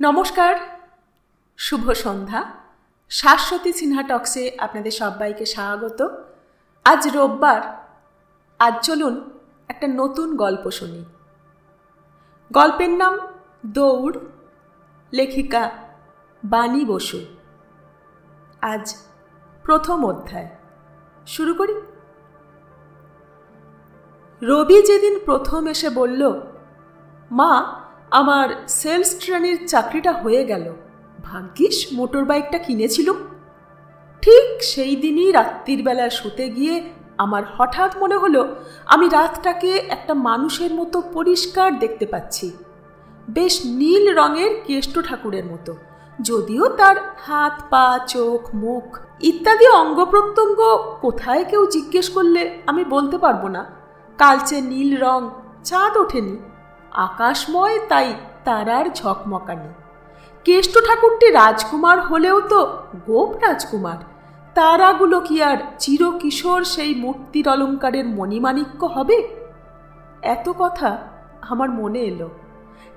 নমস্কার, শুভ সন্ধ্যা। শাশ্বতী সিনহা টক্সে আপনাদের সবাইকে স্বাগত। আজ রোববার। আজ চলুন একটা নতুন গল্প শুনি। গল্পের নাম দৌড়, লেখিকা বাণী বসু। আজ প্রথম অধ্যায় শুরু করি। রবি যেদিন প্রথম এসে বলল, মা, আমার সেলস ট্রেনির চাকরিটা হয়ে গেল, ভাগ্যিস মোটর বাইকটা কিনেছিল, ঠিক সেই দিনই রাত্রির বেলা শুতে গিয়ে আমার হঠাৎ মনে হলো আমি রাতটাকে একটা মানুষের মতো পরিষ্কার দেখতে পাচ্ছি। বেশ নীল রঙের কেষ্ট ঠাকুরের মতো, যদিও তার হাত পা চোখ মুখ ইত্যাদি অঙ্গ প্রত্যঙ্গ কোথায় কেউ জিজ্ঞেস করলে আমি বলতে পারবো না। কালচে নীল রং, চাঁদ ওঠেনি, আকাশময় তাই তারার ঝকমকানি। কেষ্ট ঠাকুরটি রাজকুমার হলেও তো গোপ রাজকুমার, তারাগুলো কি আর চিরকিশোর সেই মূর্তির অলঙ্কারের মণিমাণিক্য হবে? এত কথা আমার মনে এলো,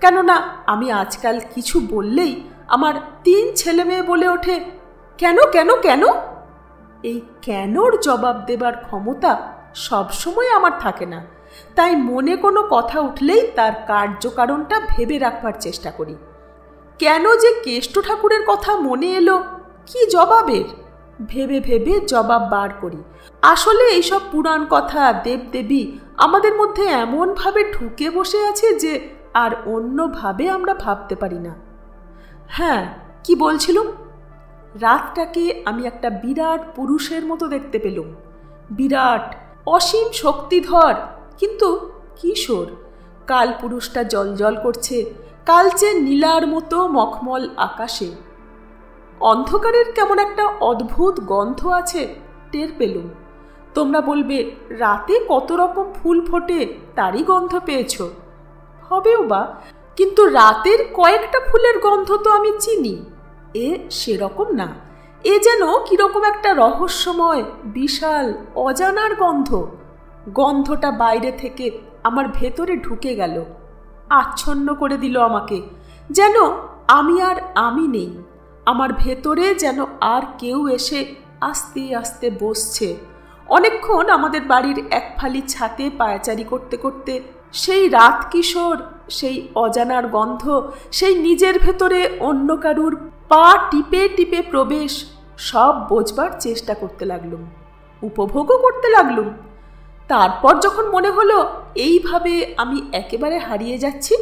কেননা আমি আজকাল কিছু বললেই আমার 3 ছেলে মেয়ে বলে ওঠে, কেন কেন কেন। এই কেনর জবাব দেবার ক্ষমতা সবসময় আমার থাকে না, তাই মনে কোনো কথা উঠলেই তার কার্যকারণটা ভেবে রাখবার চেষ্টা করি। কেন যে কেষ্ট ঠাকুরের কথা মনে এলো, কি জবাবের, ভেবে ভেবে জবাব বার করি। আসলে এইসব পুরাণ কথা, দেবদেবী আমাদের মধ্যে এমনভাবে ঢুকে বসে আছে যে আর অন্যভাবে আমরা ভাবতে পারি না। হ্যাঁ, কি বলছিলাম? রাতটাকে আমি একটা বিরাট পুরুষের মতো দেখতে পেলুম। বিরাট, অসীম শক্তিধর, কিন্তু কিশোর। কাল পুরুষটা জলজল করছে কালচে নীলার মতো মখমল আকাশে। অন্ধকারের কেমন একটা অদ্ভুত গন্ধ আছে টের পেলুম। তোমরা বলবে, রাতে কত রকম ফুল ফোটে, তারই গন্ধ পেয়েছ। হবেও বা, কিন্তু রাতের কয়েকটা ফুলের গন্ধ তো আমি চিনি। এ সেরকম না, এ যেন কিরকম একটা রহস্যময় বিশাল অজানার গন্ধ। গন্ধটা বাইরে থেকে আমার ভেতরে ঢুকে গেল, আচ্ছন্ন করে দিল আমাকে, যেন আমি আর আমি নেই। আমার ভেতরে যেন আর কেউ এসে আস্তে আস্তে বসছে। অনেকক্ষণ আমাদের বাড়ির এক ফালি ছাতে পায়চারি করতে করতে সেই রাত কিশোর, সেই অজানার গন্ধ, সেই নিজের ভেতরে অন্য কারুর পা টিপে টিপে প্রবেশ, সব বোঝবার চেষ্টা করতে লাগলুম, উপভোগও করতে লাগলুম। তারপর যখন মনে হলো এইভাবে আমি একেবারে হারিয়ে যাচ্ছি,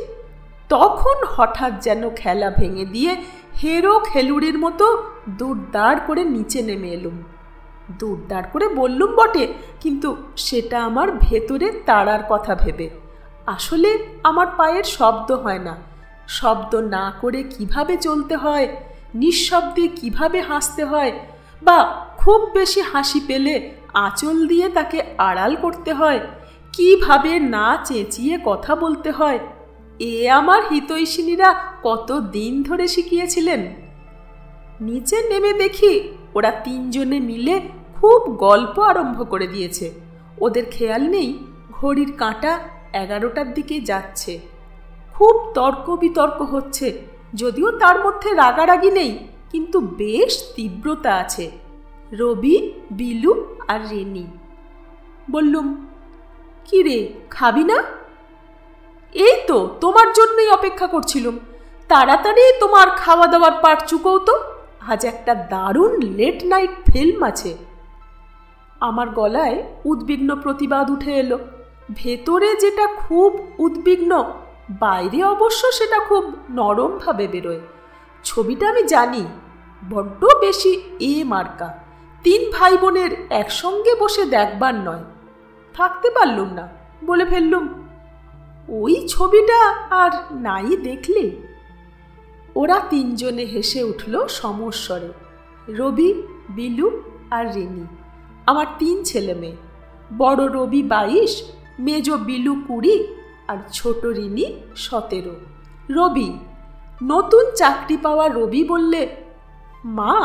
তখন হঠাৎ যেন খেলা ভেঙে দিয়ে হেরো খেলুড়ির মতো দূরদার করে নিচে নেমে এলুম। দূরদার করে বললুম বটে, কিন্তু সেটা আমার ভেতরে তাড়ার কথা ভেবে। আসলে আমার পায়ের শব্দ হয় না। শব্দ না করে কিভাবে চলতে হয়, নিঃশব্দে কিভাবে হাসতে হয়, বা খুব বেশি হাসি পেলে আঁচল দিয়ে তাকে আড়াল করতে হয়, কিভাবে না চেঁচিয়ে কথা বলতে হয়, এ আমার হিতৈষিনীরা কত দিন ধরে শিখিয়েছিলেন। নিচে নেমে দেখি ওরা 3 জনে মিলে খুব গল্প আরম্ভ করে দিয়েছে। ওদের খেয়াল নেই ঘড়ির কাঁটা 11টার দিকে যাচ্ছে। খুব তর্ক বিতর্ক হচ্ছে, যদিও তার মধ্যে রাগারাগি নেই, কিন্তু বেশ তীব্রতা আছে। রবি, বিলু আর রেনি। বললুম, কি রে, খাবি না? এই তো তোমার জন্যই অপেক্ষা করছিলাম, তাড়াতাড়ি তোমার খাওয়া দাওয়ার পাট চুকো তো, আজ একটা দারুণ লেট নাইট ফিল্ম আছে। আমার গলায় উদ্বিগ্ন প্রতিবাদ উঠে এলো। ভেতরে যেটা খুব উদ্বিগ্ন, বাইরে অবশ্য সেটা খুব নরমভাবে বেরোয়। ছবিটা আমি জানি, বড্ড বেশি মার্কা। 3 ভাই বোনের একসঙ্গে বসে দেখবার নয়। থাকতে পারলুম না, বলে ফেললুম, ওই ছবিটা আর নাই দেখলে। ওরা 3 জনে হেসে উঠল সমস্বরে। রবি, বিলু আর রেনি, আমার 3 ছেলে মেয়ে। বড় রবি 22, মেজ বিলু 20 আর ছোট রিনি 17। রবি, নতুন চাকরি পাওয়া রবি বললে, মা,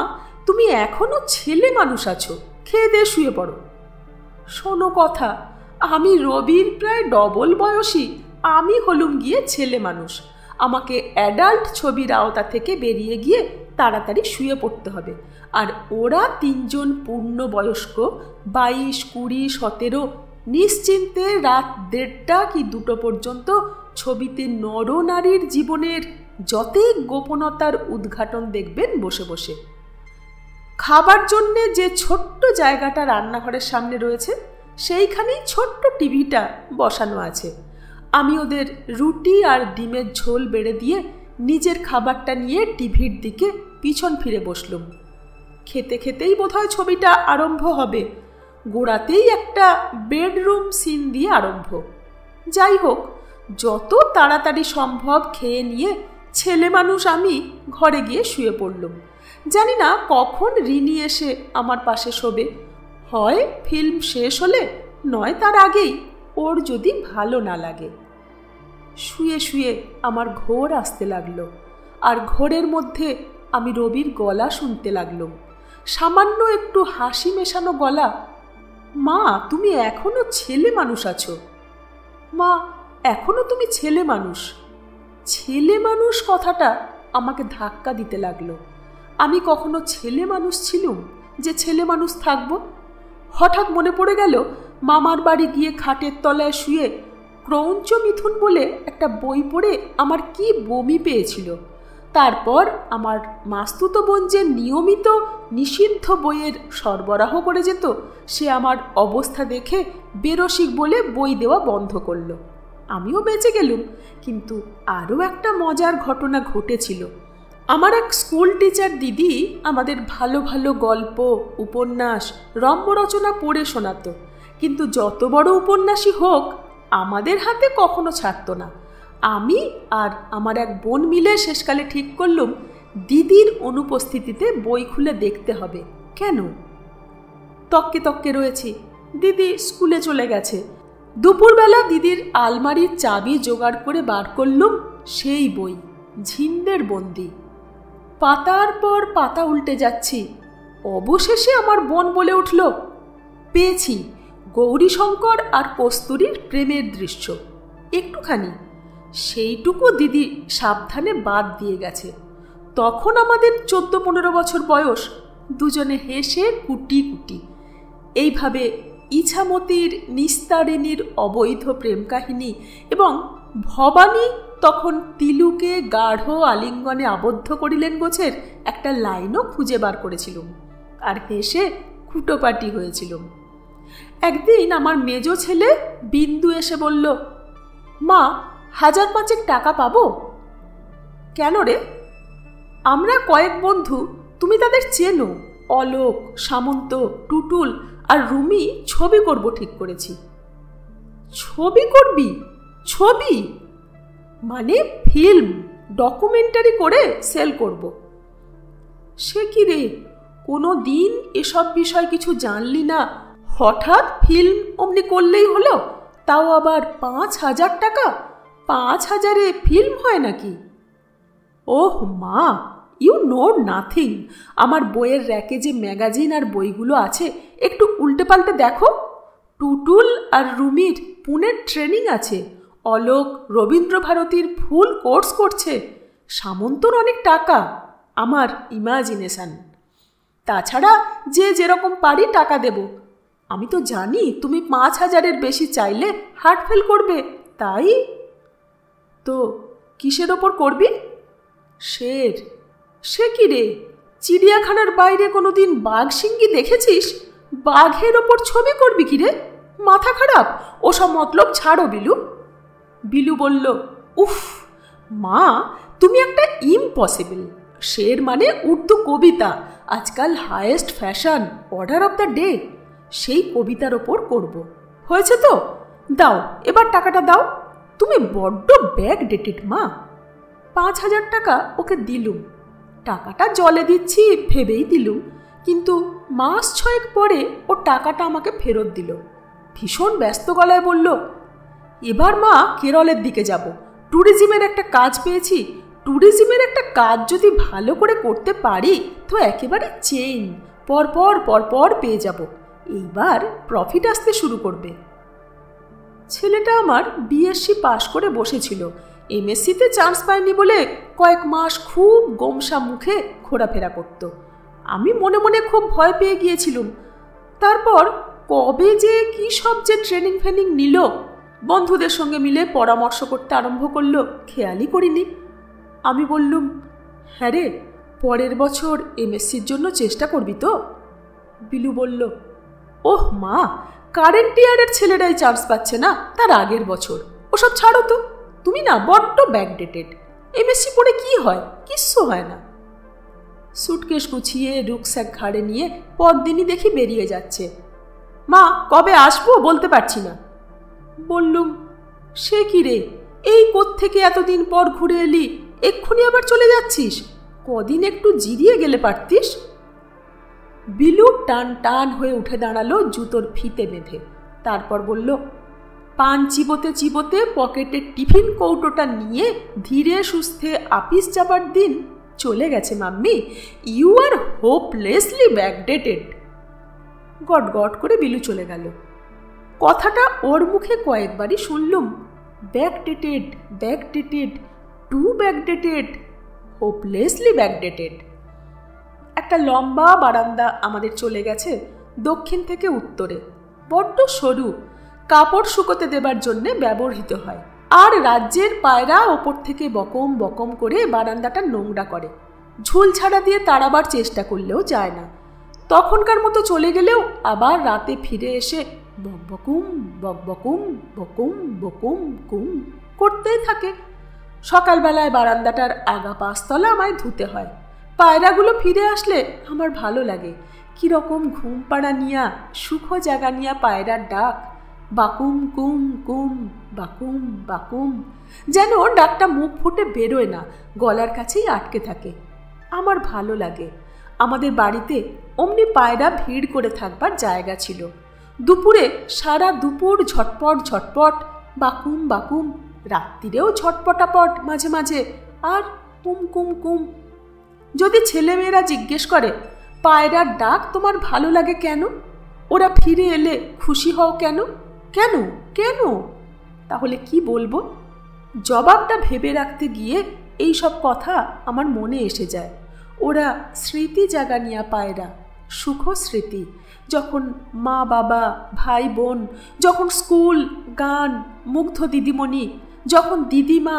তুমি এখনো ছেলে মানুষ আছো, খেয়ে দিয়ে শুয়ে পড়ো। শোনো কথা, আমি রবির প্রায় ডবল বয়সী, আমি হলুম গিয়ে ছেলে মানুষ, আমাকে অ্যাডাল্ট ছবির আওতা থেকে বেরিয়ে গিয়ে তাড়াতাড়ি শুয়ে পড়তে হবে। আর ওরা তিনজন পূর্ণবয়স্ক 22, 20, 17 নিশ্চিন্তে রাত 1:30 কি 2টো পর্যন্ত ছবিতে নরনারীর জীবনের যতই গোপনতার উদ্ঘাটন দেখবেন বসে বসে। খাবার জন্যে যে ছোট্ট জায়গাটা রান্নাঘরের সামনে রয়েছে সেইখানেই ছোট্ট টিভিটা বসানো আছে। আমি ওদের রুটি আর ডিমের ঝোল বেড়ে দিয়ে নিজের খাবারটা নিয়ে টিভির দিকে পিছন ফিরে বসলুম। খেতে খেতেই বোধহয় ছবিটা আরম্ভ হবে। গোড়াতেই একটা বেডরুম সিন দিয়ে আরম্ভ। যাই হোক, যত তাড়াতাড়ি সম্ভব খেয়ে নিয়ে ছেলে মানুষ আমি ঘরে গিয়ে শুয়ে পড়লুম। জানি না কখন রিনি এসে আমার পাশে শোবে, হয় ফিল্ম শেষ হলে, নয় তার আগেই, ওর যদি ভালো না লাগে। শুয়ে শুয়ে আমার ঘোর আসতে লাগলো, আর ঘোরের মধ্যে আমি রবির গলা শুনতে লাগলাম, সামান্য একটু হাসি মেশানো গলা। মা, তুমি এখনো ছেলে মানুষ আছো। মা, এখনো তুমি ছেলে মানুষ। ছেলে মানুষ কথাটা আমাকে ধাক্কা দিতে লাগলো। আমি কখনো ছেলে মানুষ ছিলুম যে ছেলে মানুষ থাকবো? হঠাৎ মনে পড়ে গেল মামার বাড়ি গিয়ে খাটের তলায় শুয়ে ক্রৌঞ্চ মিথুন বলে একটা বই পড়ে আমার কি বমি পেয়েছিল। তারপর আমার মাস্তুতো বোন যে নিয়মিত নিষিদ্ধ বইয়ের সরবরাহ করে যেত, সে আমার অবস্থা দেখে বেরসিক বলে বই দেওয়া বন্ধ করল। আমিও বেঁচে গেলুম। কিন্তু আরও একটা মজার ঘটনা ঘটেছিল। আমার এক স্কুল টিচার দিদি আমাদের ভালো ভালো গল্প, উপন্যাস, রম্যরচনা পড়ে শোনাতো। কিন্তু যত বড় উপন্যাসই হোক আমাদের হাতে কখনো ছাড়তো না। আমি আর আমার এক বোন মিলে শেষকালে ঠিক করলুম দিদির অনুপস্থিতিতে বই খুলে দেখতে হবে। কেন? তককে তককে রয়েছি, দিদি স্কুলে চলে গেছে। দুপুরবেলা দিদির আলমারির চাবি জোগাড় করে বার করলুম সেই বই, ঝিন্দের বন্দি। পাতার পর পাতা উল্টে যাচ্ছি। অবশেষে আমার বোন বলে উঠল, পেয়েছি, গৌরীশঙ্কর আর কস্তুরীর প্রেমের দৃশ্য। একটুখানি। সেইটুকু দিদি সাবধানে বাদ দিয়ে গেছে। তখন আমাদের 14-15 বছর বয়স। দুজনে হেসে কুটি কুটি। এইভাবে ইছামতির নিস্তারিণীর অবৈধ প্রেম কাহিনী এবং ভবানী তখন তিলুকে গাঢ় আলিঙ্গনে আবদ্ধ করিলেন গোছের একটা লাইনও খুঁজে বার করেছিলুম, আর হেসে কুটোপাটি হয়েছিলুম। একদিন আমার মেজ ছেলে বিন্দু এসে বলল, মা, 1000-5 টাকা পাবো? কেন রে? আমরা কয়েক বন্ধু, তুমি তাদের চেনো, অলোক, সামন্ত, টুটুল আর রুমি ছবি করব ঠিক করেছি। ছবি করবি? ছবি মানে ফিল্ম, ডকুমেন্টারি করে সেল করব। সে কি রে, কোনো দিন এসব বিষয় কিছু জানলি না, হঠাৎ ফিল্ম অমনি করলেই হলো, তাও আবার 5000 টাকা? 5000-এ ফিল্ম হয় নাকি? ওহ মা, ইউ নো নাথিং। আমার বইয়ের র্যাকে যে ম্যাগাজিন আর বইগুলো আছে একটু উল্টে পাল্টে দেখো। টুটুল আর রুমির পুনের ট্রেনিং আছে, অলোক রবীন্দ্রভারতীর ফুল কোর্স করছে, সামন্তর অনেক টাকা, আমার ইমাজিনেশন। তাছাড়া যে যেরকম পারি টাকা দেব। আমি তো জানি তুমি 5000-এর বেশি চাইলে হার্ট ফেল করবে, তাই তো। কিসের ওপর করবি? শের। সে কি রে, চিড়িয়াখানার বাইরে কোনোদিন বাঘ সিংহী দেখেছিস? বাঘের ওপর ছবি করবি কি রে? মাথা খারাপ? ওসব মতলব ছাড়ো বিলু। বিলু বলল, উফ মা, তুমি একটা ইম্পসিবল। শের মানে উর্দু কবিতা, আজকাল highest fashion, order of the day. সেই কবিতার ওপর করব। হয়েছে তো, দাও এবার টাকাটা দাও। তুমি বড্ড ব্যাক ডেটেড মা। 5000 টাকা ওকে দিলুম। টাকাটা জলে দিচ্ছি ভেবেই দিলুম, কিন্তু মাস 6 পরে ও টাকাটা আমাকে ফেরত দিল। ভীষণ ব্যস্ত গলায় বলল, এবার মা কেরলের দিকে যাব, ট্যুরিজমের একটা কাজ পেয়েছি। ট্যুরিজমের একটা কাজ যদি ভালো করে করতে পারি তো একেবারে চেইন, পরপর পরপর পেয়ে যাব। এইবার প্রফিট আসতে শুরু করবে। ছেলেটা আমার বিএসসি পাশ করে বসেছিল, এমএসসিতে চান্স পায়নি বলে কয়েক মাস খুব গোমসা মুখে ঘোরাফেরা করত। আমি মনে মনে খুব ভয় পেয়ে গিয়েছিলুম। তারপর কবে যে কি সব যে ট্রেনিং ফেনিং নিল, বন্ধুদের সঙ্গে মিলে পরামর্শ করতে আরম্ভ করলো, খেয়ালই করিনি। আমি বললুম, হ্যাঁ রে, পরের বছর এমএসসির জন্য চেষ্টা করবি তো? বিলু বলল, ওহ মা, কারেন্ট ইয়ারের ছেলেরাই চান্স পাচ্ছে না, তার আগের বছর। ওসব ছাড়ো তো, তুমি না বড্ড ব্যাকডেটেড। এমএসসি পড়ে কি হয়? কিচ্ছু হয় না। সুটকেস গুছিয়ে রুকস্যাক ঘাড়ে নিয়ে পরদিনই দেখি বেরিয়ে যাচ্ছে। মা, কবে আসবো বলতে পারছি না। বললুম, সে কি রে, এই কোত্থেকে এতদিন পর ঘুরে এলি, এক্ষুনি আবার চলে যাচ্ছিস? কদিন একটু জিরিয়ে গেলে পারতিস। বিলু টান টান হয়ে উঠে দাঁড়ালো জুতোর ফিতে বেঁধে। তারপর বলল, পান চিবোতে চিবোতে পকেটের টিফিন কৌটোটা নিয়ে ধীরে সুস্থে আপিস যাবার দিন চলে গেছে mummy. You are hopelessly backdated. গট গট করে বিলু চলে গেল। কথাটা ওর মুখে কয়েকবারই শুনলুম, backdated, backdated, too backdated, hopelessly backdated. একটা লম্বা বারান্দা আমাদের চলে গেছে দক্ষিণ থেকে উত্তরে, বড্ড সরু, কাপড় শুকোতে দেবার জন্যে ব্যবহৃত হয়। আর রাজ্যের পায়রা ওপর থেকে বকম বকম করে বারান্দাটা নোংরা করে। ঝুল ছাড়া দিয়ে তাড়াবার চেষ্টা করলেও যায় না। তখনকার মতো চলে গেলেও আবার রাতে ফিরে এসে বকবকুম বকবকুম বকুম বকুম কুম করতেই থাকে। সকালবেলায় বারান্দাটার আগা পাঁচতলা আমায় ধুতে হয়। পায়রাগুলো ফিরে আসলে আমার ভালো লাগে। কিরকম ঘুম পাড়া নিয়া, সুখ জাগা নিয়া পায়রার ডাক, বাকুম কুম কুম বাকুম বাকুম, যেন ডাকটা মুখ ফুটে বেরোয় না, গলার কাছেই আটকে থাকে। আমার ভালো লাগে। আমাদের বাড়িতে অমনি পায়রা ভিড় করে থাকবার জায়গা ছিল। দুপুরে সারা দুপুর ঝটপট ঝটপট বাকুম বাকুম, রাত্রিরেও ঝটপটাপট মাঝে মাঝে, আর কুম কুম কুম। যদি ছেলেমেয়েরা জিজ্ঞেস করে, পায়রার ডাক তোমার ভালো লাগে কেন? ওরা ফিরে এলে খুশি হও কেন? কেন কেন? তাহলে কি বলবো? জবাবটা ভেবে রাখতে গিয়ে এই সব কথা আমার মনে এসে যায়। ওরা স্মৃতি জাগানিয়া পায়রা, সুখ স্মৃতি। যখন মা বাবা, ভাই বোন, যখন স্কুল, গান, মুগ্ধ দিদিমণি, যখন দিদিমা,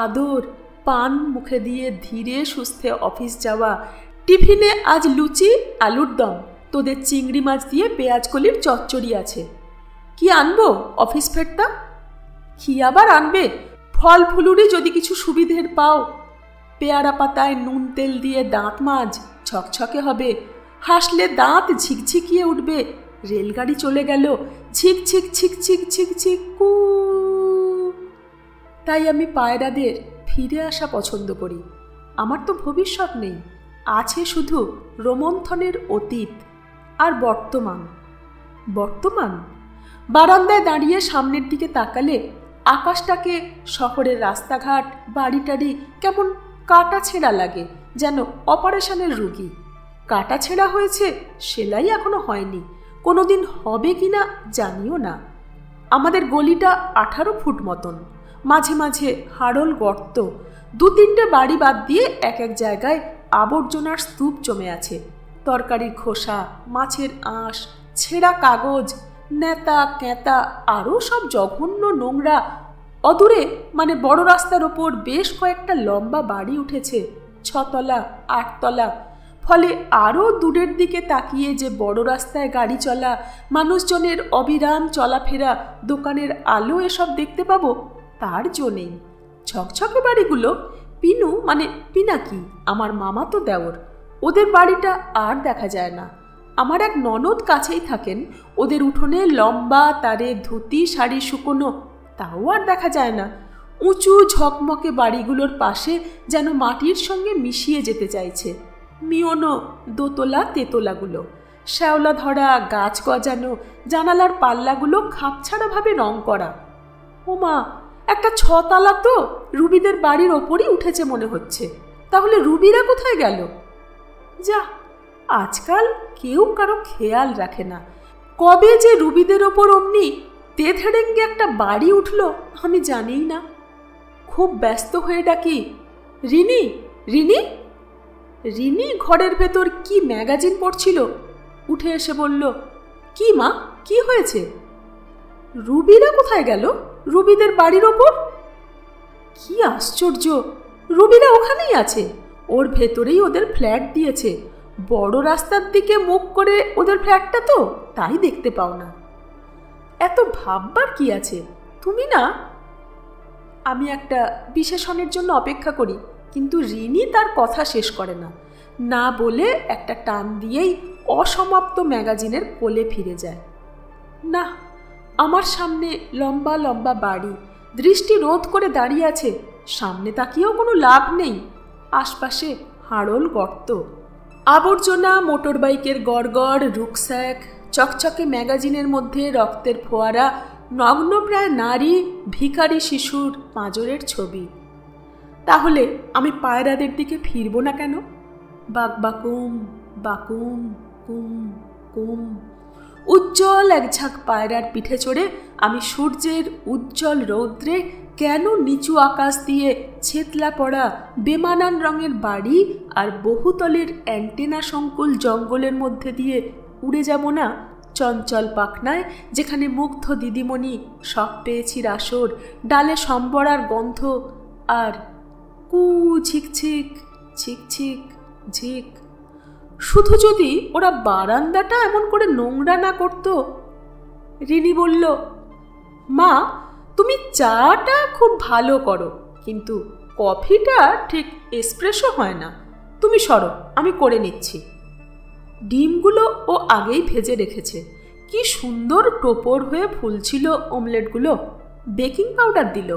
আদর, পান মুখে দিয়ে ধীরে সুস্থে অফিস যাওয়া, টিফিনে আজ লুচি আলুর দম, তোদের চিংড়ি মাছ দিয়ে পেঁয়াজ কলির চচ্চড়ি আছে, কি আনবো অফিস ফেরতা? কি আবার আনবে? ফল ফুলুরি যদি কিছু সুবিধের পাও। পেয়ারা পাতায় নুন তেল দিয়ে দাঁত মাজ, ছকছকে হবে। হাসলে দাঁত ঝিকঝিকিয়ে উঠবে। রেলগাড়ি চলে গেল, ঝিকঝিক ঝিকঝিক ঝিকঝিক কু। তাই আমি পায়রাদের ফিরে আসা পছন্দ করি। আমার তো ভবিষ্যৎ নেই, আছে শুধু রোমন্থনের অতীত আর বর্তমান। বর্তমান বারান্দায় দাঁড়িয়ে সামনের দিকে তাকালে আকাশটাকে, শহরের রাস্তাঘাট, বাড়িটারি কেমন কাটা ছেঁড়া লাগে, যেন অপারেশনের রোগী। কাটা ছেঁড়া হয়েছে, সেলাই এখনো হয়নি, কোনোদিন হবে কিনা জানিও না। আমাদের গলিটা 18 ফুট মতন, মাঝে মাঝে হাড়ল গর্ত, 2-3টে বাড়ি বাদ দিয়ে এক এক জায়গায় আবর্জনার স্তূপ জমে আছে। তরকারির খোসা, মাছের আঁশ, ছেঁড়া কাগজ, নেতা ক্যাঁতা, আরও সব জঘন্য নোংরা। অদূরে মানে বড় রাস্তার ওপর বেশ কয়েকটা লম্বা বাড়ি উঠেছে, 6 তলা 8 তলা। ফলে আরও দূরের দিকে তাকিয়ে যে বড় রাস্তায় গাড়ি চলা, মানুষজনের অবিরাম চলাফেরা, দোকানের আলো এসব দেখতে পাবো, তার জো নেই। ছকছকে বাড়িগুলো পিনু মানে পিনাকি, আমার মামা তো দেওর, ওদের বাড়িটা আর দেখা যায় না। আমার এক ননদ কাছেই থাকেন, ওদের উঠোনে লম্বা তারে ধুতি শাড়ি শুকোনো, তাও আর দেখা যায় না। উঁচু ঝকমকে বাড়িগুলোর পাশে যেন মাটির সঙ্গে মিশিয়ে যেতে চাইছে। মিওনো দোতলা তেতলাগুলো, শ্যাওলা ধরা গাছ গজানো, জানালার পাল্লাগুলো খাপছাড়াভাবে রং করা। ওমা, একটা 6 তলা তো রুবিদের বাড়ির ওপরই উঠেছে মনে হচ্ছে। তাহলে রুবিরা কোথায় গেল? যা, আজকাল কেউ কারো খেয়াল রাখে না। কবে যে রুবিদের ওপর অমনি তেথেড়েঙ্গে একটা বাড়ি উঠল আমি জানিই না। খুব ব্যস্ত হয়ে ডাকি, রিনি, রিনি। রিনি ঘরের ভেতর কি ম্যাগাজিন পড়ছিল, উঠে এসে বলল, কি মা, কি হয়েছে? রুবিরা কোথায় গেল? রুবিদের বাড়ির ওপর? কি আশ্চর্য, রুবিরা ওখানেই আছে, ওর ভেতরেই ওদের ফ্ল্যাট দিয়েছে। বড় রাস্তার দিকে মুখ করে ওদের ফ্ল্যাটটা তো, তাই দেখতে পাও না। এত ভাববার কি আছে, তুমি না। আমি একটা বিশেষণের জন্য অপেক্ষা করি, কিন্তু রিনি তার কথা শেষ করে না, না বলে একটা টান দিয়েই অসমাপ্ত ম্যাগাজিনের কোলে ফিরে যায়। না, আমার সামনে লম্বা লম্বা বাড়ি, দৃষ্টি রোধ করে দাঁড়িয়ে আছে, সামনে তাকিয়েও কোনো লাভ নেই, আশপাশে হাড়ল গর্ত, আবর্জনা, মোটর বাইকের গড়গড়, রুকস্যাক, চকচকে ম্যাগাজিনের মধ্যে রক্তের ফোয়ারা, নগ্নপ্রায় নারী, ভিখারি শিশুর পাঁজরের ছবি। তাহলে আমি পায়রাদের দিকে ফিরব না কেন? বাকবাকুম, বাকুম, কুম, কুম। উজ্জ্বল এক ঝাঁক পায়রার পিঠে চড়ে আমি সূর্যের উজ্জ্বল রৌদ্রে কেন নিচু আকাশ দিয়ে ছেতলা পড়া বেমানান রঙের বাড়ি আর বহুতলের অ্যান্টেনা সংকুল জঙ্গলের মধ্যে দিয়ে উড়ে যাব না চঞ্চল পাখনায়, যেখানে মুগ্ধ দিদিমণি সব পেয়েছি আসর, ডালে সম্বরার গন্ধ আর কু ঝিকঝিক, ঝিকঝিক, ঝিক। শুধু যদি ওরা বারান্দাটা এমন করে নোংরা না করত। রিনি বলল, মা, তুমি চাটা খুব ভালো করো, কিন্তু কফিটা ঠিক এসপ্রেসো হয় না। তুমি সরো, আমি করে নিচ্ছি। ডিমগুলো ও আগেই ভেজে রেখেছে, কি সুন্দর টোপর হয়ে ফুলছিল অমলেটগুলো। বেকিং পাউডার দিল,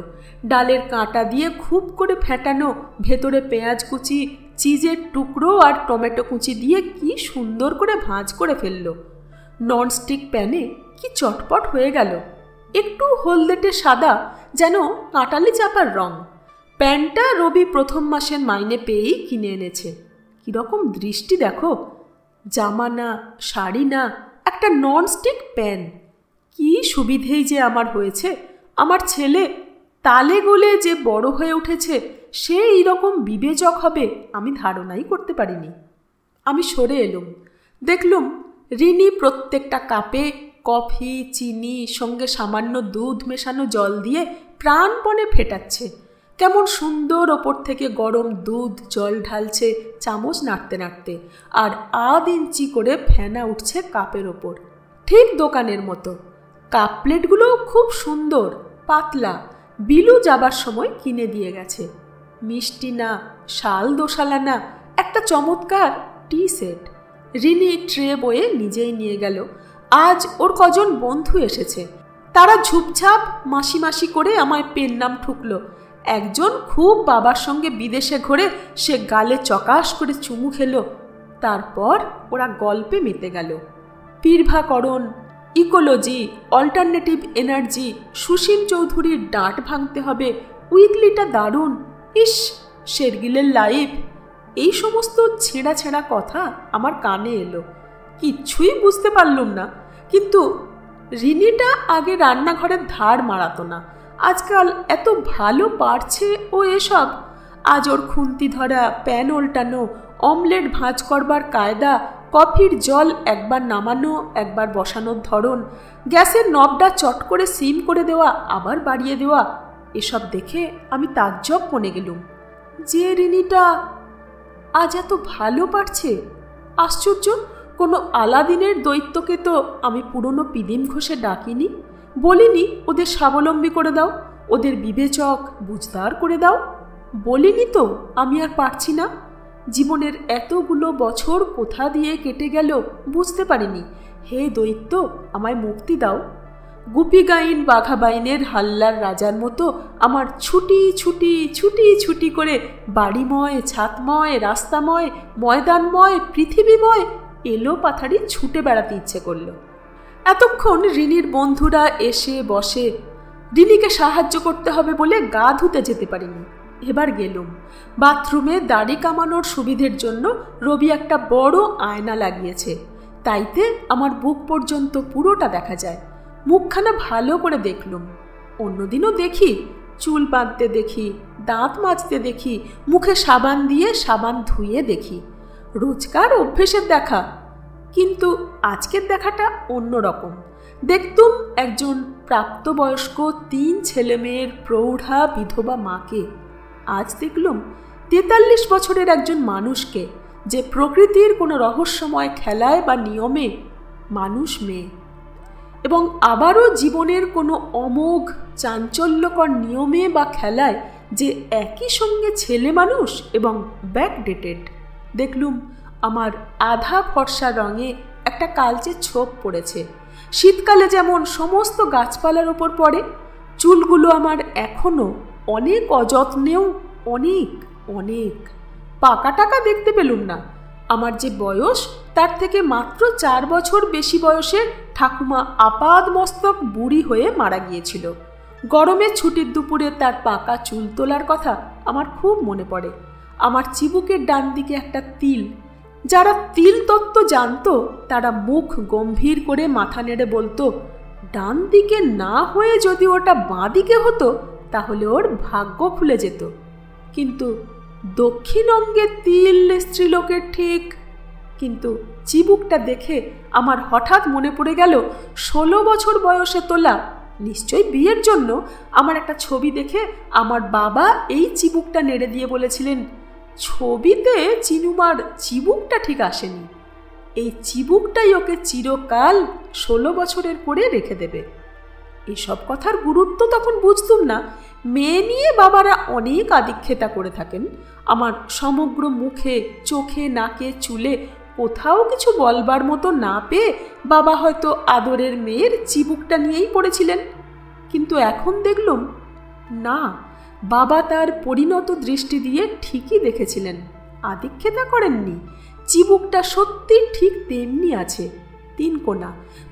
ডালের কাঁটা দিয়ে খুব করে ফেটানো ভেতরে পেঁয়াজ কুচি, চিজের টুকরো আর টমেটো কুচি দিয়ে কি সুন্দর করে ভাঁজ করে ফেলল। ননস্টিক প্যানে কি চটপট হয়ে গেল, একটু হলদেটে সাদা, যেন কাঁটালি চাপার রং। প্যানটা রবি প্রথম মাসের মাইনে পেয়েই কিনে এনেছে। কীরকম দৃষ্টি দেখো, জামা না, শাড়ি না, একটা ননস্টিক প্যান। কি সুবিধেই যে আমার হয়েছে। আমার ছেলে তালে গোলে যে বড় হয়ে উঠেছে, সে এইরকম বিবেচক হবে আমি ধারণাই করতে পারিনি। আমি সরে এলুম, দেখলুম রিনি প্রত্যেকটা কাপে কফি, চিনি, সঙ্গে সামান্য দুধ মেশানো জল দিয়ে প্রাণপণে ফেটাচ্ছে। কেমন সুন্দর ওপর থেকে গরম দুধ জল ঢালছে চামচ নাড়তে নাড়তে, আর আধ ইঞ্চি করে ফেনা উঠছে কাপের ওপর, ঠিক দোকানের মতো। কাপ প্লেটগুলো খুব সুন্দর, পাতলা, বিলু যাবার সময় কিনে দিয়ে গেছে। মিষ্টি না, শাল দোশালা না, একটা চমৎকার টি সেট। রিনি ট্রে বয়ে নিজেই নিয়ে গেল। আজ ওর কজন বন্ধু এসেছে, তারা ঝুপঝাপ মাসি মাসি করে আমায় পেন নাম ঠুকল। একজন খুব বাবার সঙ্গে বিদেশে ঘুরে সে গালে চকাশ করে চুমু খেল। তারপর ওরা গল্পে মেতে গেল। পীরভাকরণ, ইকোলজি, অল্টারনেটিভ এনার্জি, সুসীম চৌধুরীর ডাঁট ভাঙতে হবে, উইকলিটা দারুণ, ইস শেরগিলের লাইফ, এই সমস্ত ছেঁড়া ছেঁড়া কথা আমার কানে এলো। কিচ্ছুই বুঝতে পারলুম না। কিন্তু রিনিটা আগে রান্নাঘরের ধার মারাতো না, আজকাল এত ভালো পারছে ও এসব। আজ ওর খুন্তি ধরা, প্যান ওল্টানো, অমলেট ভাঁজ করবার কায়দা, কফির জল একবার নামানো একবার বসানোর ধরন, গ্যাসের নবটা চট করে সিম করে দেওয়া আবার বাড়িয়ে দেওয়া, এসব দেখে আমি তাজ্জব মনে গেলুম। যে রিনিটা আজ এত ভালো পারছে, আশ্চর্য! কোনো আলাদিনের দৈত্যকে তো আমি পুরনো পিদিম ঘষে ডাকিনি, বলিনি ওদের স্বাবলম্বী করে দাও, ওদের বিবেচক বুঝদার করে দাও। বলিনি তো আমি আর পারছি না। জীবনের এতগুলো বছর কোথা দিয়ে কেটে গেল বুঝতে পারিনি। হে দৈত্য, আমায় মুক্তি দাও। গুপি গাইন বাঘাবাইনের হাল্লার রাজার মতো আমার ছুটি ছুটি ছুটি ছুটি করে বাড়িময়, ছাদময়, রাস্তাময়, ময়দানময়, পৃথিবীময় এলো পাথারি ছুটে বেড়াতে ইচ্ছে করল। এতক্ষণ রিনির বন্ধুরা এসে বসে। রিনিকে সাহায্য করতে হবে বলে গা ধুতে যেতে পারিনি। এবার গেলুম। বাথরুমে দাড়ি কামানোর সুবিধের জন্য রবি একটা বড় আয়না লাগিয়েছে, তাইতে আমার বুক পর্যন্ত পুরোটা দেখা যায়। মুখখানা ভালো করে দেখলুম। অন্যদিনও দেখি, চুল বাঁধতে দেখি, দাঁত মাজতে দেখি, মুখে সাবান দিয়ে সাবান ধুয়ে দেখি। রোজকার অভ্যেসের দেখা। কিন্তু আজকের দেখাটা অন্যরকম। দেখতুম একজন প্রাপ্তবয়স্ক 3 ছেলেমেয়ের প্রৌঢ়া বিধবা মাকে। আজ দেখলুম 43 বছরের একজন মানুষকে, যে প্রকৃতির কোনো রহস্যময় খেলায় বা নিয়মে মানুষ মেয়ে, এবং আবারও জীবনের কোনো অমোঘ চাঞ্চল্যকর নিয়মে বা খেলায় যে একই সঙ্গে ছেলে মানুষ এবং ব্যাকডেটেড। দেখলুম আমার আধা ফর্সা রঙে একটা কালচে ছোপ পড়েছে, শীতকালে যেমন সমস্ত গাছপালার ওপর পড়ে। চুলগুলো আমার এখনও অনেক অযত্নেও অনেক অনেক পাকা টাকা দেখতে পেলুম না। আমার যে বয়স তার থেকে মাত্র 4 বছর বেশি বয়সে ঠাকুমা আপাদ মস্তক বুড়ি হয়ে মারা গিয়েছিল। গরমের ছুটির দুপুরে তার পাকা চুল তোলার কথা আমার খুব মনে পড়ে। আমার চিবুকের ডান দিকে একটা তিল। যারা তিল তত্ত্ব জানতো তারা মুখ গম্ভীর করে মাথা নেড়ে বলতো, ডান দিকে না হয়ে যদি ওটা বাঁ দিকে হতো তাহলে ওর ভাগ্য খুলে যেত। কিন্তু দক্ষিণ অঙ্গে তিল স্ত্রীলোকের ঠিক। কিন্তু চিবুকটা দেখে আমার হঠাৎ মনে পড়ে গেল 16 বছর বয়সে তোলা, নিশ্চয়ই বিয়ের জন্য, আমার একটা ছবি দেখে আমার বাবা এই চিবুকটা নেড়ে দিয়ে বলেছিলেন, ছবিতে চিনুমার চিবুকটা ঠিক আসেনি, এই চিবুকটাই ওকে চিরকাল 16 বছরের করে রেখে দেবে। এসব কথার গুরুত্ব তখন বুঝতুম না। মেয়ে নিয়ে বাবারা অনেক আদিক্ষেতা করে থাকেন। আমার সমগ্র মুখে, চোখে, নাকে, চুলে কোথাও কিছু বলবার মতো না পেয়ে বাবা হয়তো আদরের মেয়ের চিবুকটা নিয়েই পড়েছিলেন। কিন্তু এখন দেখলুম না, বাবা তার পরিণত দৃষ্টি দিয়ে ঠিকই দেখেছিলেন, আদিক্ষেতা করেননি। চিবুকটা সত্যি ঠিক তেমনি আছে, 3 কোণা।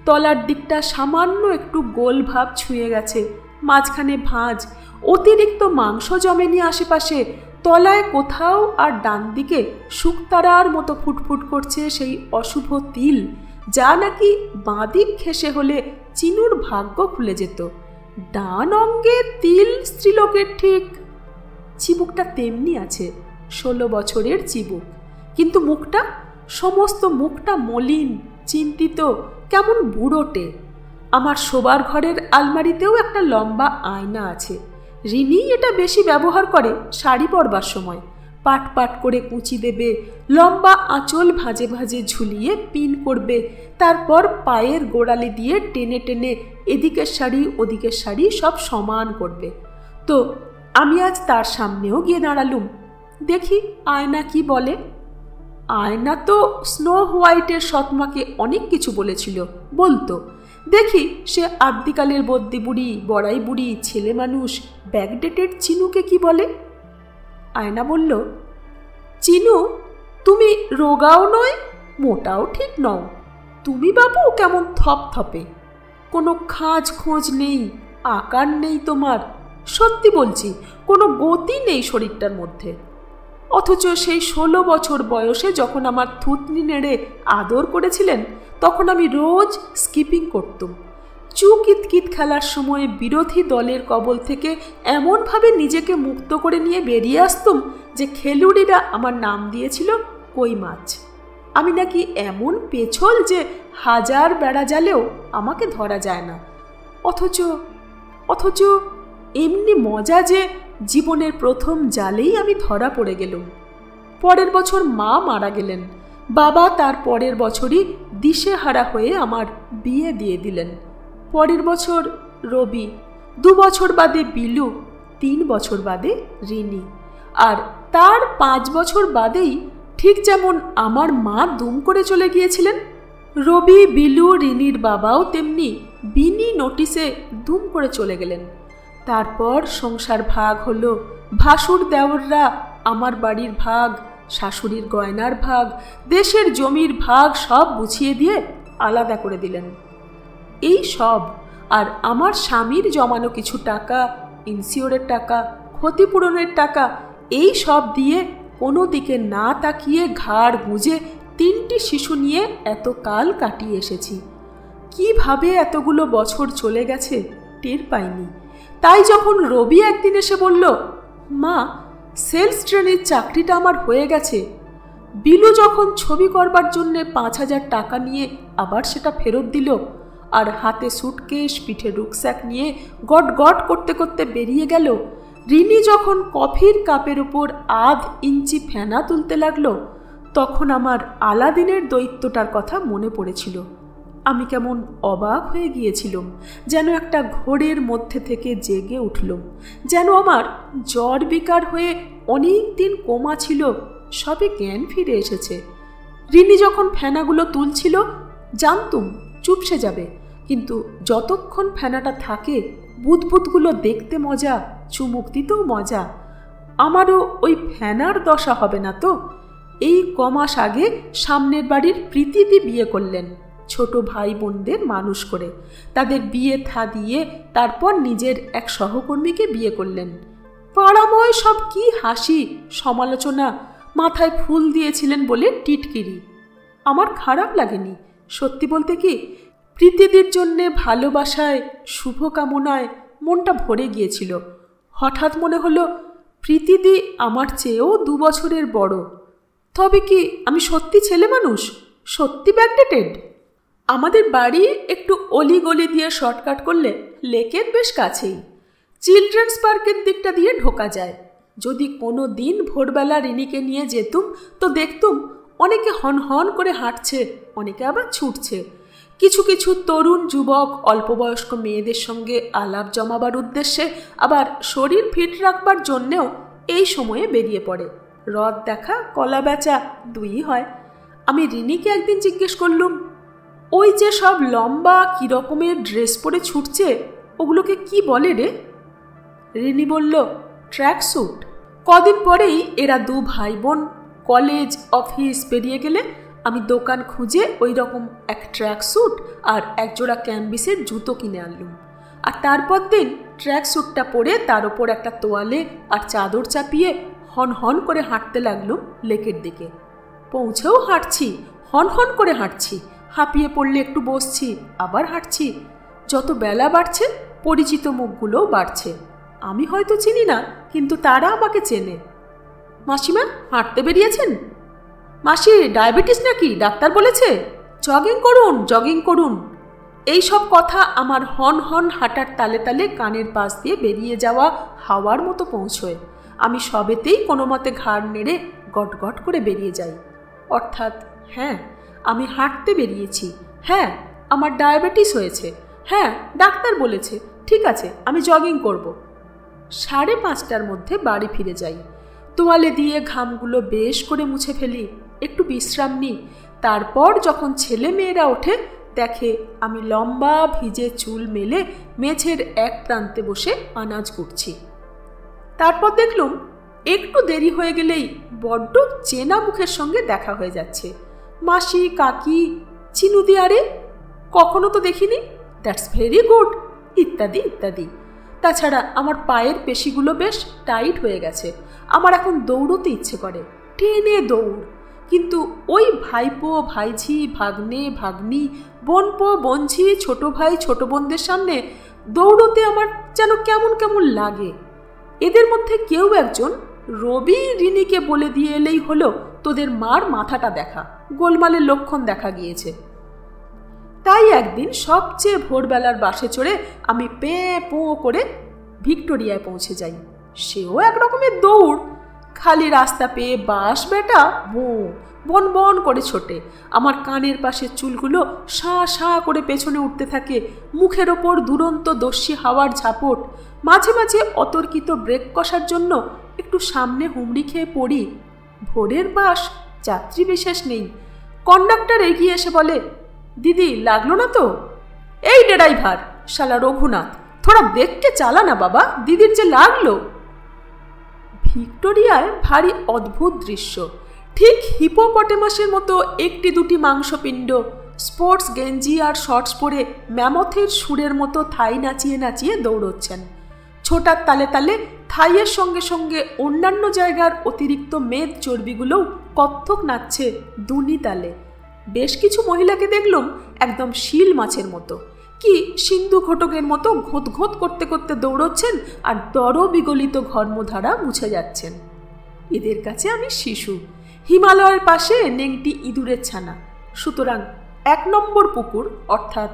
তলার দিকটা সামান্য একটু গোল ভাব ছুঁয়ে গেছে, মাঝখানে ভাঁজ, অতিরিক্ত মাংস জমেনি আশেপাশে। তলায় কোথাও আর ডান দিকে শুকতারার মতো ফুটফুট করছে সেই অশুভ তিল, যা নাকি বাঁদিক ঘেঁষে হলে চিনুর ভাগ্য খুলে যেত। ডান অঙ্গে তিল স্ত্রীলোকের ঠিক। চিবুকটা তেমনি আছে, 16 বছরের চিবুক। কিন্তু মুখটা, সমস্ত মুখটা মলিন, চিন্তিত, কেমন বুড়োটে। আমার শোবার ঘরের আলমারিতেও একটা লম্বা আয়না আছে। রিনি এটা বেশি ব্যবহার করে শাড়ি পরবার সময়। পাট পাট করে কুঁচি দেবে, লম্বা আঁচল ভাঁজে ভাঁজে ঝুলিয়ে পিন করবে, তারপর পায়ের গোড়ালি দিয়ে টেনে টেনে এদিকের শাড়ি ওদিকের শাড়ি সব সমান করবে। তো আমি আজ তার সামনেও গিয়ে দাঁড়ালুম, দেখি আয়না কি বলে। আয়না তো স্নো হোয়াইটের সৎমাকে অনেক কিছু বলেছিল, বলতো। দেখি সে আদ্যিকালের বদ্যি বুড়ি, বড়াই বুড়ি, ছেলে মানুষ, ব্যাকডেটেড চিনুকে কি বলে। আয়না বলল, চিনু, তুমি রোগাও নয়, মোটাও ঠিক নও। তুমি বাবু কেমন থপথপে, কোনো খাঁজ খোঁজ নেই, আকার নেই তোমার। সত্যি বলছি, কোনো গতি নেই শরীরটার মধ্যে। অথচ সেই 16 বছর বয়সে যখন আমার থুতনি নেড়ে আদর করেছিলেন, তখন আমি রোজ স্কিপিং করতুম। চুকিতকিত খেলার সময় বিরোধী দলের কবল থেকে এমনভাবে নিজেকে মুক্ত করে নিয়ে বেরিয়ে আসতুম যে খেলুড়িরা আমার নাম দিয়েছিল কই মাছ। আমি নাকি এমন পেছল যে 1000 বেড়া জালেও আমাকে ধরা যায় না। অথচ এমনি মজা যে জীবনের প্রথম জালেই আমি ধরা পড়ে গেলুম। পরের বছর মা মারা গেলেন। বাবা তার পরের বছরই দিশেহারা হয়ে আমার বিয়ে দিয়ে দিলেন। পরের বছর রবি, 2 বছর বাদে বিলু, 3 বছর বাদে রিনি, আর তার 5 বছর বাদেই ঠিক যেমন আমার মা দুম করে চলে গিয়েছিলেন, রবি, বিলু, রিনির বাবাও তেমনি বিনি নোটিসে দুম করে চলে গেলেন। তারপর সংসার ভাগ হলো। ভাসুর দেওররা আমার বাড়ির ভাগ, শাশুড়ির গয়নার ভাগ, দেশের জমির ভাগ সব বুঝিয়ে দিয়ে আলাদা করে দিলেন। এই সব আর আমার স্বামীর জমানো কিছু টাকা, ইন্স্যুরের টাকা, ক্ষতিপূরণের টাকা, এই সব দিয়ে কোনো দিকে না তাকিয়ে ঘাড় গুঁজে 3টি শিশু নিয়ে এত কাল কাটিয়ে এসেছি। কিভাবে এতগুলো বছর চলে গেছে টের পাইনি। তাই যখন রবি একদিন এসে বলল, মা সেলস ট্রেনের চাকরিটা আমার হয়ে গেছে, বিলু যখন ছবি করবার জন্যে 5,000 টাকা নিয়ে আবার সেটা ফেরত দিল, আর হাতে সুটকেস পিঠে রুকস্যাক নিয়ে গট গট করতে করতে বেরিয়ে গেল, রিনি যখন কফির কাপের উপর 1/2 ইঞ্চি ফেনা তুলতে লাগলো, তখন আমার আলাদিনের দৈত্যটার কথা মনে পড়েছিল। আমি কেমন অবাক হয়ে গিয়েছিলাম, যেন একটা ঘোরের মধ্যে থেকে জেগে উঠলাম, যেন আমার জ্বর বিকার হয়ে অনেক দিন কোমা ছিল সবে জ্ঞান ফিরে এসেছে। রিনি যখন ফেনাগুলো তুলছিল জানতুম চুপসে যাবে, কিন্তু যতক্ষণ ফেনাটা থাকে বুদবুদগুলো দেখতে মজা, চুমুক দিতেও মজা। আমারও ওই ফেনার দশা হবে না তো? এই কমাস আগে সামনের বাড়ির প্রীতিদি বিয়ে করলেন, ছোট ভাই বোনদের মানুষ করে তাদের বিয়ে থা দিয়ে তারপর নিজের এক সহকর্মীকে বিয়ে করলেন। পাড়াময় সব কি হাসি সমালোচনা, মাথায় ফুল দিয়েছিলেন বলে টিটকিরি। আমার খারাপ লাগেনি, সত্যি বলতে কি প্রীতিদির জন্যে ভালোবাসায় শুভকামনায় মনটা ভরে গিয়েছিল। হঠাৎ মনে হলো প্রীতিদি আমার চেয়েও 2 বছরের বড়। তবে কি আমি সত্যি ছেলে মানুষ, সত্যি ব্যাকডেটেড? আমাদের বাড়ি একটু অলিগলি দিয়ে শর্টকাট করলে লেকের বেশ কাছেই, চিলড্রেন্স পার্কের দিকটা দিয়ে ঢোকা যায়। যদি কোনো দিন ভোরবেলা রিনিকে নিয়ে যেতুম তো দেখতুম অনেকে হন হন করে হাঁটছে, অনেকে আবার ছুটছে। কিছু কিছু তরুণ যুবক অল্পবয়স্ক মেয়েদের সঙ্গে আলাপ জমাবার উদ্দেশ্যে, আবার শরীর ফিট রাখবার জন্যেও এই সময়ে বেরিয়ে পড়ে। রথ দেখা কলা বেচা দুই হয়। আমি রিনিকে একদিন জিজ্ঞেস করলুম, ওই যে সব লম্বা কী রকমের ড্রেস পরে ছুটছে ওগুলোকে কি বলে রে? রিনি বলল, ট্র্যাক স্যুট। কদিন পরেই এরা 2 ভাই বোন কলেজ অফিস বেরিয়ে গেলে আমি দোকান খুঁজে ওই রকম এক ট্র্যাক স্যুট আর একজোড়া ক্যানভিসের জুতো কিনে আনলুম। আর তারপর দিন ট্র্যাক স্যুটটা পরে তার ওপর একটা তোয়ালে আর চাদর চাপিয়ে হন হন করে হাঁটতে লাগলুম লেকের দিকে। পৌঁছেও হাঁটছি, হন হন করে হাঁটছি, হাঁপিয়ে পড়লে একটু বসছি, আবার হাঁটছি। যত বেলা বাড়ছে পরিচিত মুখগুলোও বাড়ছে। আমি হয়তো চিনি না, কিন্তু তারা আমাকে চেনে। মাসিমা হাঁটতে বেরিয়েছেন? মাসি ডায়াবেটিস নাকি, ডাক্তার বলেছে? জগিং করুন, জগিং করুন। এই সব কথা আমার হন হন হাঁটার তালে তালে কানের পাশ দিয়ে বেরিয়ে যাওয়া হাওয়ার মতো পৌঁছয়। আমি সবেতেই কোনো মতে ঘাড় নেড়ে গট গট করে বেরিয়ে যাই। অর্থাৎ হ্যাঁ, আমি হাঁটতে বেরিয়েছি, হ্যাঁ আমার ডায়াবেটিস হয়েছে, হ্যাঁ ডাক্তার বলেছে, ঠিক আছে আমি জগিং করব। 5:30টার মধ্যে বাড়ি ফিরে যাই। তোয়ালে দিয়ে ঘামগুলো বেশ করে মুছে ফেলি, একটু বিশ্রাম নিই। তারপর যখন ছেলে মেয়েরা ওঠে দেখে আমি লম্বা ভিজে চুল মেলে মেঝের এক প্রান্তে বসে আনাজ কুটছি। তারপর দেখলুম একটু দেরি হয়ে গেলেই বড্ড চেনা মুখের সঙ্গে দেখা হয়ে যাচ্ছে। মাসি, কাকি, চিনুদি, আরে কখনো তো দেখিনি, দ্যাটস ভেরি গুড, ইত্যাদি ইত্যাদি। তাছাড়া আমার পায়ের পেশিগুলো বেশ টাইট হয়ে গেছে। আমার এখন দৌড়তে ইচ্ছে করে, টেনে দৌড়। কিন্তু ওই ভাইপো ভাইঝি, ভাগ্নে ভাগ্নি, বোনপো বোনঝি, ছোট ভাই ছোট বোনদের সামনে দৌড়তে আমার যেন কেমন কেমন লাগে। এদের মধ্যে কেউ একজন রবি রিনিকে বলে দিয়ে এলেই হলো তোদের মার মাথাটা দেখা, গোলমালের লক্ষণ দেখা গিয়েছে। তাই একদিন সবচেয়ে ভোরবেলার বাসে চড়ে আমি পেঁ পোঁ করে ভিক্টোরিয়ায় পৌঁছে যাই। সেও একরকমের দৌড়, খালি রাস্তা পেয়ে বাস বেটা বন বন করে ছোটে। আমার কানের পাশের চুলগুলো শাঁ শাঁ করে পেছনে উঠতে থাকে, মুখের ওপর দুরন্ত দস্যি হাওয়ার ঝাপট। মাঝে মাঝে অতর্কিত ব্রেক কষার জন্য একটু সামনে হুমড়ি খেয়ে পড়ি। ভোরের বাস, যাত্রী বিশেষ নেই। কন্ডাক্টর এগিয়ে এসে বলে, দিদি লাগলো না তো? এই ড্রাইভার শালা রঘুনাথ, থোড়া দেখকে চালা না বাবা, দিদির যে লাগলো। ভিক্টোরিয়ায় ভারী অদ্ভুত দৃশ্য। ঠিক হিপোপটেমাসের মতো একটি দুটি মাংসপিণ্ড স্পোর্টস গেঞ্জি আর শর্টস পরে ম্যামথের সুরের মতো থাই নাচিয়ে নাচিয়ে দৌড়চ্ছেন। ছোটার তালে তালে থাইয়ের সঙ্গে সঙ্গে অন্যান্য জায়গার অতিরিক্ত মেদ চর্বিগুলোও কত্থক নাচছে দুনি তালে। বেশ কিছু মহিলাকে দেখলাম একদম শিল মাছের মতো, কি সিন্ধু ঘটকের মতো ঘোঁত ঘোঁত করতে করতে দৌড়চ্ছেন আর দর বিগলিত ঘর্মধারা মুছে যাচ্ছেন। এদের কাছে আমি শিশু, হিমালয়ের পাশে নেংটি ইঁদুরের ছানা। সুতরাং 1 নম্বর পুকুর অর্থাৎ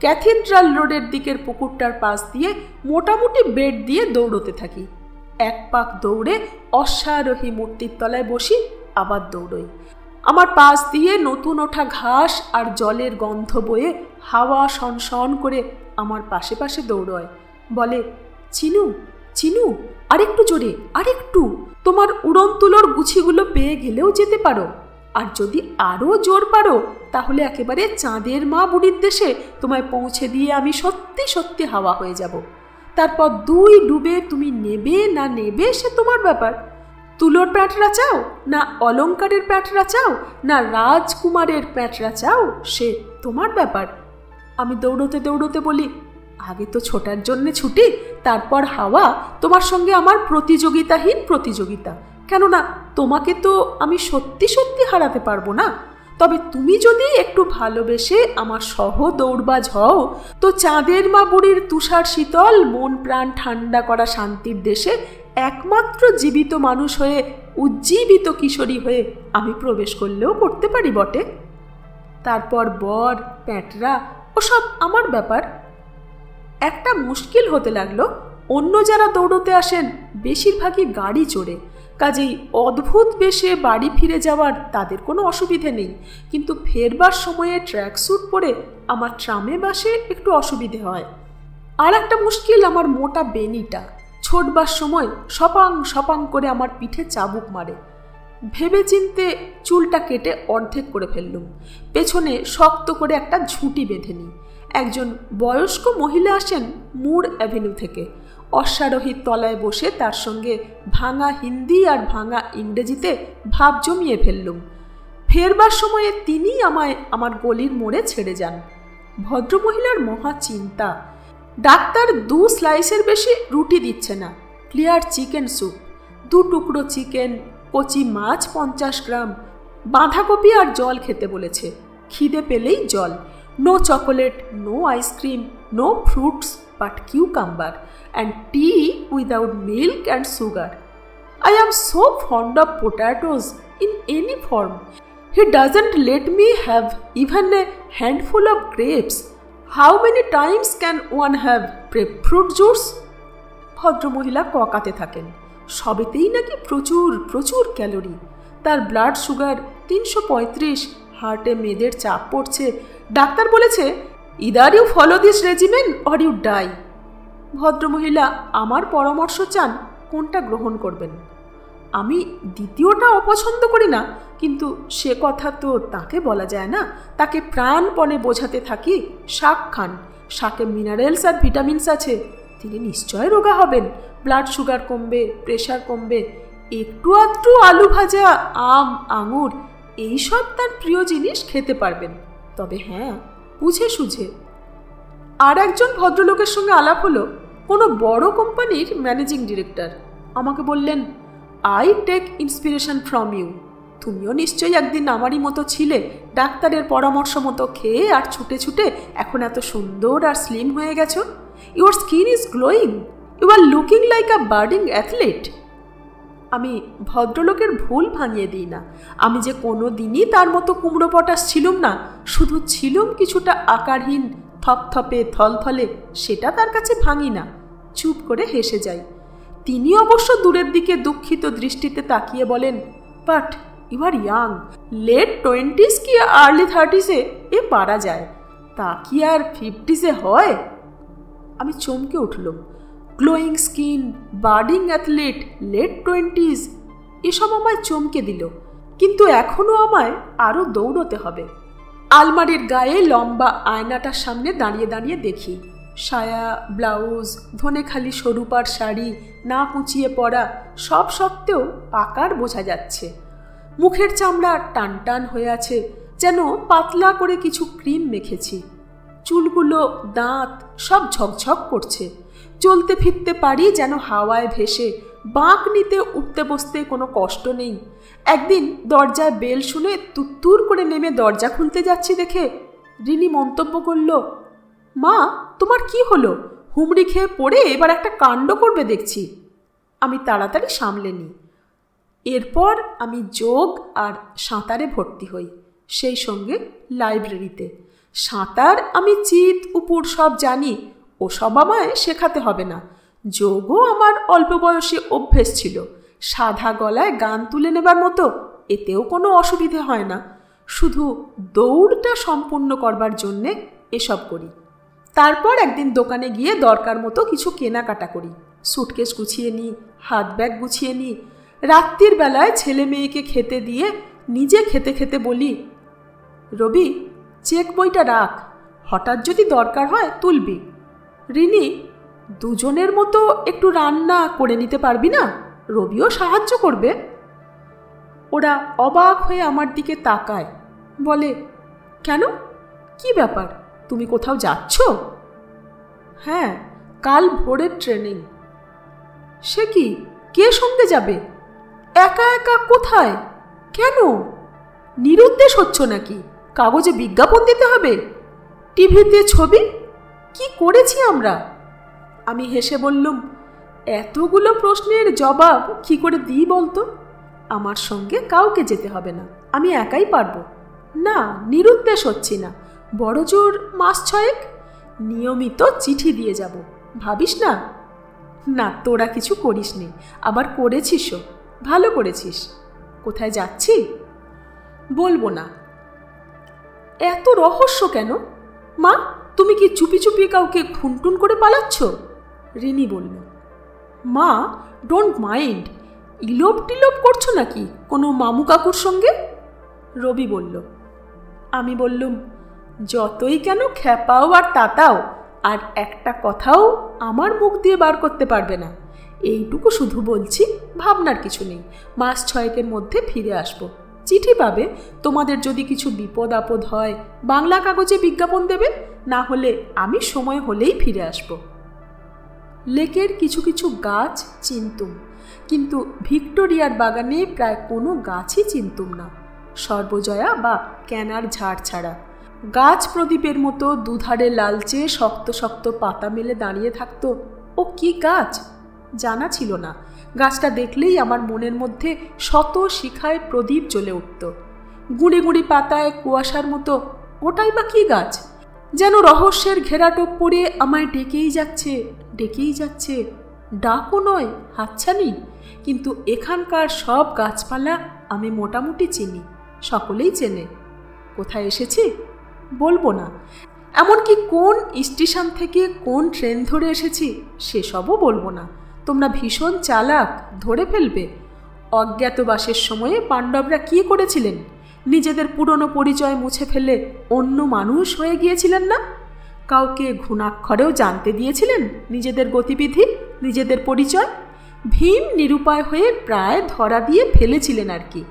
ক্যাথিড্রাল রোডের দিকের পুকুরটার পাশ দিয়ে মোটামুটি বেড দিয়ে দৌড়তে থাকি। 1 পাক দৌড়ে অশ্বারোহী মূর্তির তলায় বসি, আবার দৌড়ই। আমার পাশ দিয়ে নতুন ওঠা ঘাস আর জলের গন্ধ বয়ে হাওয়া সনসন করে আমার পাশে পাশে দৌড়য়। বলে, চিনু চিনু, আরেকটু জোরে, আরেকটু। তোমার উড়ন তুলোর গুছিগুলো পেয়ে গেলেও যেতে পারো, আর যদি আরও জোর পারো তাহলে একেবারে চাঁদের মা বুড়ির দেশে তোমায় পৌঁছে দিয়ে আমি সত্যি সত্যি হাওয়া হয়ে যাব। তারপর 2 ডুবে তুমি নেবে না নেবে সে তোমার ব্যাপার। তুলোর প্যাঁটরা চাও না অলঙ্কারের প্যাঁটরা চাও না রাজকুমারের প্যাঁটরা চাও সে তোমার ব্যাপার। আমি দৌড়তে দৌড়তে বলি, আগে তো ছোটার জন্যে ছুটি, তারপর হাওয়া। তোমার সঙ্গে আমার প্রতিযোগিতাহীন প্রতিযোগিতা, কেননা তোমাকে তো আমি সত্যি সত্যি হারাতে পারবো না। তবে তুমি যদি একটু ভালোবেসে আমার সহ দৌড়বাজ হও তো চাঁদের মা বুড়ির তুষার শীতল মন প্রাণ ঠান্ডা করা শান্তির দেশে একমাত্র জীবিত মানুষ হয়ে, উজ্জীবিত কিশোরী হয়ে আমি প্রবেশ করলেও করতে পারি বটে। তারপর বর প্যাঁটরা ওসব আমার ব্যাপার। একটা মুশকিল হতে লাগলো, অন্য যারা দৌড়তে আসেন বেশিরভাগই গাড়ি চড়ে, কাজেই অদ্ভুত বেশে বাড়ি ফিরে যাওয়ার তাদের কোনো অসুবিধে নেই, কিন্তু ফেরবার সময়ে ট্র্যাকস্যুট পরে আমার ট্রামে বাসে একটু অসুবিধে হয়। আর একটা মুশকিল আমার মোটা বেনিটা, ছোটবার সময় সপাং সপাং করে আমার পিঠে চাবুক মারে। ভেবে চিনতে চুলটা কেটে অর্ধেক করে ফেললুম, পেছনে শক্ত করে একটা ঝুঁটি বেঁধে নিই। একজন বয়স্ক মহিলা আসেন মুর অ্যাভিনিউ থেকে, অশ্বারোহীর তলায় বসে তার সঙ্গে ভাঙা হিন্দি আর ভাঙা ইংরেজিতে ভাব জমিয়ে ফেললুম। ফেরবার সময়ে তিনি আমায় আমার গলির মোড়ে ছেড়ে যান। ভদ্রমহিলার মহা চিন্তা, ডাক্তার 2 স্লাইসের বেশি রুটি দিচ্ছে না, ক্লিয়ার চিকেন স্যুপ, 2 টুকরো চিকেন, কচি মাছ 50 গ্রাম, বাঁধাকপি আর জল খেতে বলেছে, খিদে পেলেই জল, no chocolate, no ice cream, no fruits but cucumber, and tea without milk and sugar. I am so fond of potatoes in any form. He doesn't let me have even a handful of grapes. How many times can one have fruit juice? ভদ্রমহিলা ককাতে থাকেন, সবেতেই নাকি প্রচুর প্রচুর calorie. তার blood sugar 335, হার্টে মেয়েদের চাপ পড়ছে। ডাক্তার বলেছে, either you follow this regimen or you die. ভদ্রমহিলা আমার পরামর্শ চান কোনটা গ্রহণ করবেন। আমি দ্বিতীয়টা অপছন্দ করি না, কিন্তু সে কথা তো তাকে বলা যায় না। তাকে প্রাণপণে বোঝাতে থাকি, শাক খান, শাকে মিনারেলস আর ভিটামিনস আছে, তিনি নিশ্চয় রোগা হবেন, ব্লাড সুগার কমবে, প্রেশার কমবে, একটু আধটু আলু ভাজা, আম, আঙুর এইসব তার প্রিয় জিনিস খেতে পারবেন, তবে হ্যাঁ বুঝে সুঝে। আর একজন ভদ্রলোকের সঙ্গে আলাপ হলো, কোনো বড় কোম্পানির ম্যানেজিং ডিরেক্টর। আমাকে বললেন, I take inspiration from you. তুমিও নিশ্চয়ই একদিন আমারই মতো ছিলে, ডাক্তারের পরামর্শ মতো খেয়ে আর ছুটে ছুটে এখন এত সুন্দর আর স্লিম হয়ে গেছো। Your skin is glowing, you are looking like a budding athlete. আমি ভদ্রলোকের ভুল ভাঙিয়ে দিই না। আমি যে কোনো দিনই তার মতো কুমড়ো পটাশ ছিলুম না, শুধু ছিলুম কিছুটা আকারহীন, থপথপে থলথলে, সেটা তার কাছে ভাঙি না, চুপ করে হেসে যাই। তিনি অবশ্য দূরের দিকে দুঃখিত দৃষ্টিতে তাকিয়ে বলেন, but you are young, late 20s কি আর্লি 30s এ পারা যায়, তা কি আর 50s হয়? আমি চমকে উঠলাম। Glowing skin, budding athlete, late 20s, এসব আমায় চমকে দিল। কিন্তু এখনও আমায় আরও দৌড়তে হবে। আলমারির গায়ে লম্বা আয়নাটার সামনে দাঁড়িয়ে দাঁড়িয়ে দেখি, সায়া, ব্লাউজ, ধনেখালি সরুপার শাড়ি, না কুঁচিয়ে পরা, সব সত্ত্বেও আকার বোঝা যাচ্ছে। মুখের চামড়া টান টান হয়ে আছে, যেন পাতলা করে কিছু ক্রিম মেখেছি। চুলগুলো, দাঁত সব ঝকঝক করছে। চলতে ফিরতে পারি যেন হাওয়ায় ভেসে, বাঁক নিতে উঠতে বসতে কোনো কষ্ট নেই। একদিন দরজায় বেল শুনে তুত্তুর করে নেমে দরজা খুলতে যাচ্ছি দেখে রিনি মন্তব্য করল, মা, তোমার কি হলো? হুমড়ি খেয়ে পড়ে এবার একটা কাণ্ড করবে দেখছি। আমি তাড়াতাড়ি সামলে নিই। এরপর আমি যোগ আর সাঁতারে ভর্তি হই, সেই সঙ্গে লাইব্রেরিতে। সাঁতার আমি চিত উপর সব জানি, ওসব আমায় শেখাতে হবে না। যোগও আমার অল্প বয়সে অভ্যেস ছিল, সাদা গলায় গান তুলে নেবার মতো, এতেও কোনো অসুবিধে হয় না। শুধু দৌড়টা সম্পূর্ণ করবার জন্যে এসব করি। তারপর একদিন দোকানে গিয়ে দরকার মতো কিছু কেনাকাটা করি। সুটকেস গুছিয়ে নিই, হাত ব্যাগ গুছিয়ে নিই। রাত্রির বেলায় ছেলে মেয়েকে খেতে দিয়ে নিজে খেতে খেতে বলি, রবি, চেক বইটা রাখ, হঠাৎ যদি দরকার হয় তুলবি। রিনি, দুজনের মতো একটু রান্না করে নিতে পারবি না? রবিও সাহায্য করবে। ওরা অবাক হয়ে আমার দিকে তাকায়, বলে, কেন, কি ব্যাপার, তুমি কোথাও যাচ্ছ? হ্যাঁ, কাল ভোরের ট্রেনিং। সে কি, কে সঙ্গে যাবে? একা একা কোথায়? কেন? নিরুদ্দেশ হচ্ছ নাকি? কাগজে বিজ্ঞাপন দিতে হবে? টিভিতে ছবি? কি করেছি আমরা? আমি হেসে বললুম, এতগুলো প্রশ্নের জবাব কি করে দিই বলতো? আমার সঙ্গে কাউকে যেতে হবে না, আমি একাই পারবো। না, নিরুদ্দেশ হচ্ছি না, বড় জোর মাস 6 নিয়মিত চিঠি দিয়ে যাব, ভাবিস না? না, তোরা কিছু করিস নি, আবার করেছিসও, ভালো করেছিস। কোথায় যাচ্ছি বলবো না। এত রহস্য কেন? মা, তুমি কি চুপি চুপি কাউকে খুনটুন করে পালাচ্ছ? রিনি বলল। মা, ডোন্ট মাইন্ড, ইলোপ টিলোপ করছো নাকি কোনো মামু কাকুর সঙ্গে? রবি বলল। আমি বললুম, যতই কেন খ্যাপাও আর তাতাও, আর একটা কথাও আমার মুখ দিয়ে বার করতে পারবে না। এইটুকু শুধু বলছি, ভাবনার কিছু নেই। মাস 6 মধ্যে ফিরে আসবো। চিঠি পাবে, তোমাদের যদি কিছু বিপদ আপদ হয় বাংলা কাগজে বিজ্ঞাপন দেবে, না হলে আমি সময় হলেই ফিরে আসব। লেকের কিছু কিছু গাছ চিনতুম, কিন্তু ভিক্টোরিয়ার বাগানে প্রায় কোনো গাছই চিনতুম না, সর্বজয়া বা ক্যানার ঝাড় ছাড়া। গাছ প্রদীপের মতো দুধারে লালচে শক্ত শক্ত পাতা মেলে দাঁড়িয়ে থাকতো। ও কি গাছ জানা ছিল না। গাছটা দেখলেই আমার মনের মধ্যে শত শিখায় প্রদীপ জ্বলে উঠত। গুঁড়ি গুঁড়ি পাতায় কুয়াশার মতো, ওটাই বা কি গাছ? যেন রহস্যের ঘেরাটোপ পড়ে আমায় ডেকেই যাচ্ছে, ডেকেই যাচ্ছে। ডাকও নয়, হাতছানি। কিন্তু এখানকার সব গাছপালা আমি মোটামুটি চিনি, সকলেই চেনে। কোথায় এসেছি বলবো না, এমনকি কোন স্টেশন থেকে কোন ট্রেন ধরে এসেছি সেসবও বলবো না। তোমরা ভীষণ চালাক, ধরে ফেলবে। অজ্ঞাতবাসের সময়ে পাণ্ডবরা কি করেছিলেন? নিজেদের পুরনো পরিচয় মুছে ফেলে অন্য মানুষ হয়ে গিয়েছিলেন না? কাউকে ঘুণাক্ষরেও জানতে দিয়েছিলেন নিজেদের গতিবিধি, নিজেদের পরিচয়। ভীম নিরুপায় হয়ে প্রায় ধরা দিয়ে ফেলেছিলেন আর কি।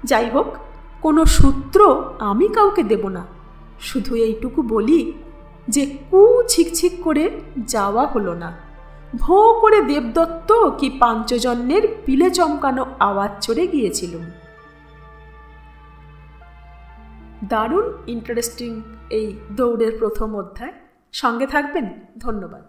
যাই হোক, কোনো সূত্র আমি কাউকে দেব না। শুধু এইটুকু বলি যে ছিকছিক করে যাওয়া হলো না। ভোঁ করে দেবদত্ত কি পাঞ্চজন্যের পিলে চমকানো আওয়াজ চড়ে গিয়েছিলুম। দারুণ ইন্টারেস্টিং এই দৌড়ের প্রথম অধ্যায়। সঙ্গে থাকবেন। ধন্যবাদ।